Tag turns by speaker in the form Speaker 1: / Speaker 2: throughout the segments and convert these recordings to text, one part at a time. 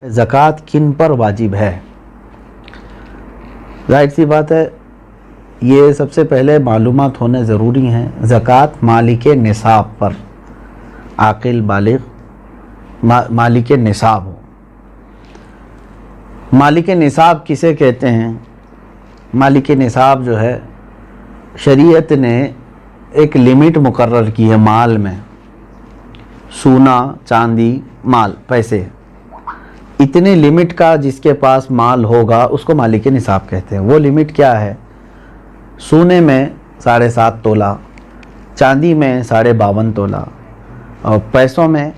Speaker 1: ज़कात किन पर वाजिब है? जाहिर सी बात है, ये सबसे पहले मालूमात होने ज़रूरी हैं। ज़कात मालिक निसाब पर, आकिल बालिग मालिक निसाब हो। मालिक निसाब किसे कहते हैं? मालिक निसाब जो है, शरीयत ने एक लिमिट मुकर्रर की है माल में। सोना, चांदी, माल, पैसे, इतने लिमिट का जिसके पास माल होगा उसको मालिक निसाब कहते हैं। वो लिमिट क्या है? सोने में 7.5 तोला, चांदी में 52.5 तोला, और पैसों में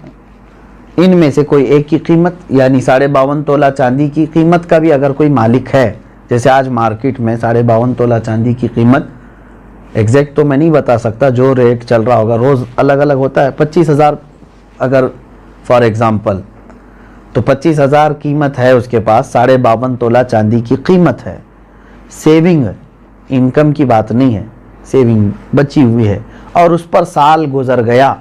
Speaker 1: इनमें से कोई एक की कीमत, यानी 52.5 तोला चांदी की कीमत का भी अगर कोई मालिक है, जैसे आज मार्केट में 52.5 तोला चांदी की कीमत, एग्जैक्ट तो मैं नहीं बता सकता, जो रेट चल रहा होगा रोज़ अलग अलग होता है। 25,000 अगर फॉर एग्ज़ाम्पल, तो 25,000 कीमत है उसके पास, 52.5 तोला चांदी की कीमत है। सेविंग, इनकम की बात नहीं है, सेविंग बची हुई है, और उस पर साल गुजर गया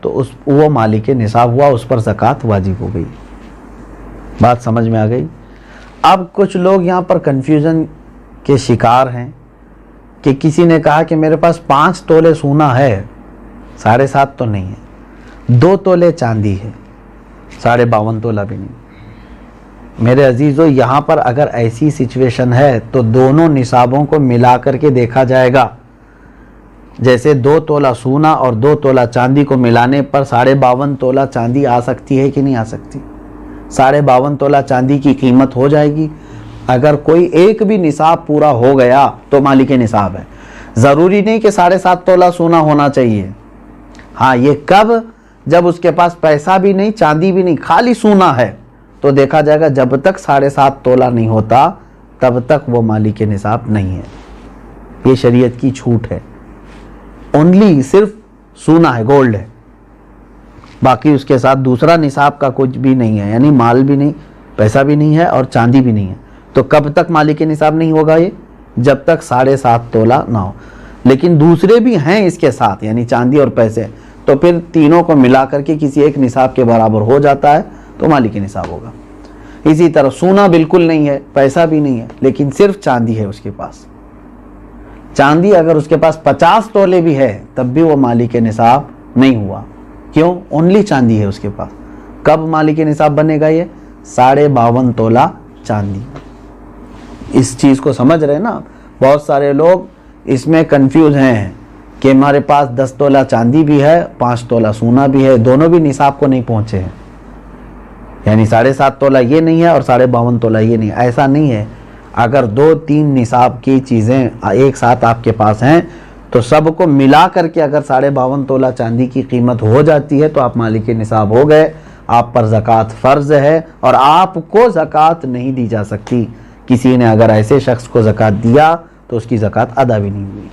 Speaker 1: तो वो मालिक निसाब हुआ, उस पर ज़कात वाजिब हो गई। बात समझ में आ गई? अब कुछ लोग यहाँ पर कन्फ्यूज़न के शिकार हैं कि किसी ने कहा कि मेरे पास 5 तोले सोना है, 7.5 तो नहीं है, 2 तोले चांदी है, 52.5 तोला भी नहीं। मेरे अजीज़ों, यहाँ पर अगर ऐसी सिचुएशन है तो दोनों निसाबों को मिला करके देखा जाएगा। जैसे 2 तोला सोना और 2 तोला चांदी को मिलाने पर 52.5 तोला चांदी आ सकती है कि नहीं आ सकती? 52.5 तोला चांदी की कीमत हो जाएगी। अगर कोई एक भी निसाब पूरा हो गया तो मालिक निसाब है। ज़रूरी नहीं कि 7.5 तोला सोना होना चाहिए। हाँ, ये कब? जब उसके पास पैसा भी नहीं, चांदी भी नहीं, खाली सोना है, तो देखा जाएगा जब तक 7.5 तोला नहीं होता तब तक वो मालिक निसाब नहीं है। ये शरीयत की छूट है। ओनली सिर्फ सोना है, गोल्ड है, बाकी उसके साथ दूसरा निसाब का कुछ भी नहीं है, यानी माल भी नहीं, पैसा भी नहीं है और चांदी भी नहीं है। तो कब तक मालिक निसाब नहीं होगा ये? जब तक 7.5 तोला ना हो। लेकिन दूसरे भी हैं इसके साथ, यानी चांदी और पैसे, तो फिर तीनों को मिला करके किसी एक निसाब के बराबर हो जाता है तो मालिक निसाब होगा। इसी तरह सोना बिल्कुल नहीं है, पैसा भी नहीं है, लेकिन सिर्फ चांदी है उसके पास। चांदी अगर उसके पास 50 तोले भी है तब भी वो मालिक निसाब नहीं हुआ। क्यों? ओनली चांदी है उसके पास। कब मालिक निसाब बनेगा ये? 52.5 तोला चांदी। इस चीज़ को समझ रहे ना? बहुत सारे लोग इसमें कंफ्यूज हैं कि हमारे पास 10 तोला चांदी भी है, 5 तोला सोना भी है, दोनों भी निसाब को नहीं पहुँचे हैं, यानी 7.5 तोला ये नहीं है और 52.5 तोला ये नहीं है। ऐसा नहीं है। अगर 2-3 निसाब की चीज़ें एक साथ आपके पास हैं तो सबको मिला करके अगर 52.5 तोला चांदी की कीमत हो जाती है तो आप मालिक निसाब हो गए। आप पर ज़कात फ़र्ज़ है और आपको ज़कात नहीं दी जा सकती। किसी ने अगर ऐसे शख्स को ज़कात दिया तो उसकी ज़कात अदा भी नहीं हुई।